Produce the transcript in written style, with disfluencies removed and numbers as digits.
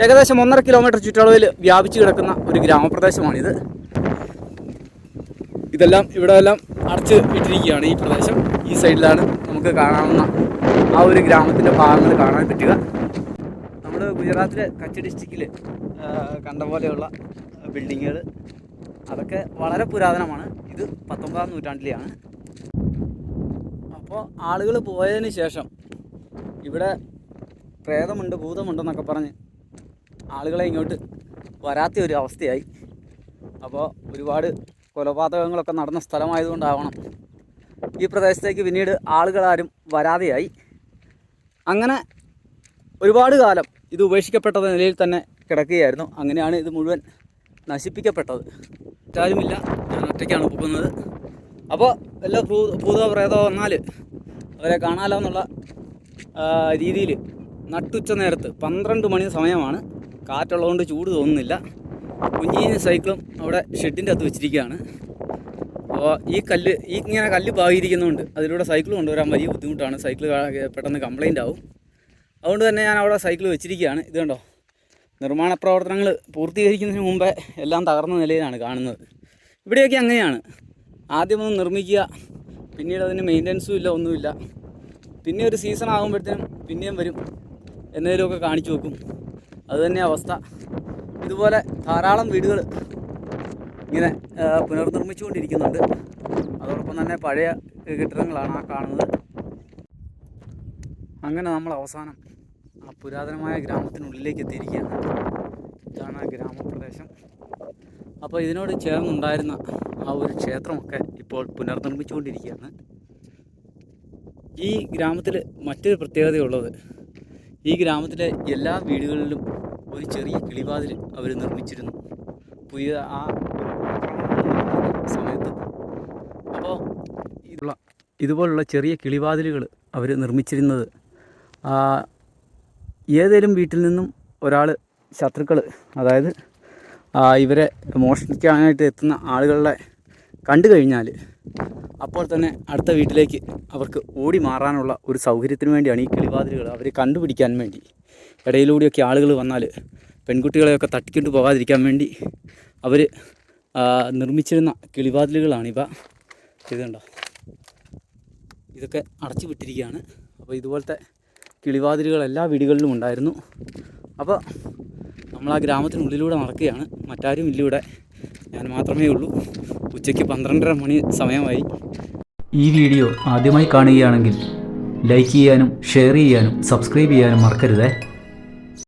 ഏകദേശം 1.5 കിലോമീറ്റർ ചുറ്റളവിൽ വ്യാപിച്ചു കിടക്കുന്ന ഒരു ഗ്രാമപ്രദേശമാണിത്. ഇവിടെ എല്ലാം അടച്ച് ഇട്ടിരിക്കുകയാണ്. ഈ പ്രദേശം ഈ സൈഡിലാണ് നമുക്ക് കാണാവുന്ന ആ ഒരു ഗ്രാമത്തിൻ്റെ ഭാഗങ്ങൾ കാണാൻ പറ്റുക. നമ്മൾ ഗുജറാത്തിലെ കച്ച് ഡിസ്ട്രിക്റ്റിൽ കണ്ട പോലെയുള്ള ബിൽഡിങ്ങുകൾ അതൊക്കെ വളരെ പുരാതനമാണ്. ഇത് 19-ാം നൂറ്റാണ്ടിലെയാണ്. അപ്പോൾ ആളുകൾ പോയതിന് ശേഷം ഇവിടെ പ്രേതമുണ്ട് ഭൂതമുണ്ടെന്നൊക്കെ പറഞ്ഞ് ആളുകളെ ഇങ്ങോട്ട് വരാത്ത ഒരു അവസ്ഥയായി. അപ്പോൾ ഒരുപാട് കൊലപാതകങ്ങളൊക്കെ നടന്ന സ്ഥലമായതുകൊണ്ടാവണം ഈ പ്രദേശത്തേക്ക് പിന്നീട് ആളുകളാരും വരാതെയായി. അങ്ങനെ ഒരുപാട് കാലം ഇത് ഉപേക്ഷിക്കപ്പെട്ട നിലയിൽ തന്നെ കിടക്കുകയായിരുന്നു. അങ്ങനെയാണ് ഇത് മുഴുവൻ നശിപ്പിക്കപ്പെട്ടത്. മറ്റാരുമില്ല, ഞാൻ ഒറ്റയ്ക്കാണ് പോകുന്നത്. അപ്പോൾ വല്ല ഭൂതോ പ്രേതോ വന്നാൽ അവരെ കാണാമല്ലോ എന്നുള്ള രീതിയിൽ നട്ടുച്ച നേരത്ത് 12 മണി സമയമാണ്. കാറ്റുള്ളതുകൊണ്ട് ചൂട് തോന്നുന്നില്ല. കുഞ്ഞിന് സൈക്കിളും അവിടെ ഷെഡിൻ്റെ അകത്ത് വെച്ചിരിക്കുകയാണ്. അപ്പോൾ ഇങ്ങനെ കല്ല് പാകിയിരിക്കുന്നതുകൊണ്ട് അതിലൂടെ സൈക്കിൾ കൊണ്ടുവരാൻ വലിയ ബുദ്ധിമുട്ടാണ്. സൈക്കിൾ പെട്ടെന്ന് കംപ്ലൈൻ്റ് ആവും. അതുകൊണ്ട് തന്നെ ഞാൻ അവിടെ സൈക്കിൾ വെച്ചിരിക്കുകയാണ്. ഇത് കണ്ടോ, നിർമ്മാണ പ്രവർത്തനങ്ങൾ പൂർത്തീകരിക്കുന്നതിന് മുമ്പേ എല്ലാം തകർന്ന നിലയിലാണ് കാണുന്നത്. ഇവിടെയൊക്കെ അങ്ങനെയാണ്. ആദ്യമൊന്ന് നിർമ്മിക്കുക, പിന്നീട് അതിന് മെയിൻ്റനൻസും ഇല്ല, ഒന്നുമില്ല. പിന്നെ ഒരു സീസൺ ആകുമ്പോഴത്തേനും പിന്നെയും വരും, എന്നതിലൊക്കെ കാണിച്ചു വെക്കും. അതുതന്നെ അവസ്ഥ. ഇതുപോലെ ധാരാളം വീടുകൾ ഇങ്ങനെ പുനർനിർമ്മിച്ചുകൊണ്ടിരിക്കുന്നുണ്ട്. അതോടൊപ്പം തന്നെ പഴയ കെട്ടിടങ്ങളാണ് ആ കാണുന്നത്. അങ്ങനെ നമ്മൾ അവസാനം ആ പുരാതനമായ ഗ്രാമത്തിനുള്ളിലേക്ക് എത്തിയിരിക്കുകയാണ്. ഇതാണ് ആ ഗ്രാമപ്രദേശം. അപ്പോൾ ഇതിനോട് ചേർന്നുണ്ടായിരുന്ന ആ ഒരു ക്ഷേത്രമൊക്കെ ഇപ്പോൾ പുനർനിർമ്മിച്ചുകൊണ്ടിരിക്കുകയാണ്. ഈ ഗ്രാമത്തിൽ മറ്റൊരു പ്രത്യേകതയുള്ളത്, ഈ ഗ്രാമത്തിലെ എല്ലാ വീടുകളിലും ഒരു ചെറിയ കിളിവാതിൽ അവർ നിർമ്മിച്ചിരുന്നു പുതിയ ആ സമയത്ത്. അപ്പോൾ ഇതുപോലുള്ള ചെറിയ കിളിവാതിലുകൾ അവർ നിർമ്മിച്ചിരുന്നത് ഏതെങ്കിലും വീട്ടിൽ നിന്നും ഒരാൾ ശത്രുക്കൾ, അതായത് ഇവരെ മോഷ്ടിക്കാനായിട്ട് എത്തുന്ന ആളുകളെ കണ്ടു കഴിഞ്ഞാൽ അപ്പോൾ തന്നെ അടുത്ത വീട്ടിലേക്ക് അവർക്ക് ഓടി മാറാനുള്ള ഒരു സൗകര്യത്തിന് വേണ്ടിയാണ് ഈ കിളിവാതിലുകൾ അവർ കണ്ടുപിടിക്കാൻ വേണ്ടി. ഇടയിലൂടെയൊക്കെ ആളുകൾ വന്നാൽ പെൺകുട്ടികളെയൊക്കെ തട്ടിക്കൊണ്ട് പോകാതിരിക്കാൻ വേണ്ടി അവർ നിർമ്മിച്ചിരുന്ന കിളിവാതിലുകളാണിവ. ഇതുണ്ടോ, ഇതൊക്കെ അടച്ചു വിട്ടിരിക്കുകയാണ്. അപ്പോൾ ഇതുപോലത്തെ കിളിവാതിലുകൾ എല്ലാ വീടുകളിലും ഉണ്ടായിരുന്നു. അപ്പോൾ നമ്മൾ ആ ഗ്രാമത്തിനുള്ളിലൂടെ നടക്കുകയാണ്. മറ്റാരും ഇല്ലിവിടെ, ഞാൻ മാത്രമേ ഉള്ളൂ. ഉച്ചയ്ക്ക് 12:30 മണി സമയമായി. ഈ വീഡിയോ ആദ്യമായി കാണുകയാണെങ്കിൽ ലൈക്ക് ചെയ്യാനും ഷെയർ ചെയ്യാനും സബ്സ്ക്രൈബ് ചെയ്യാനും മറക്കരുതേ.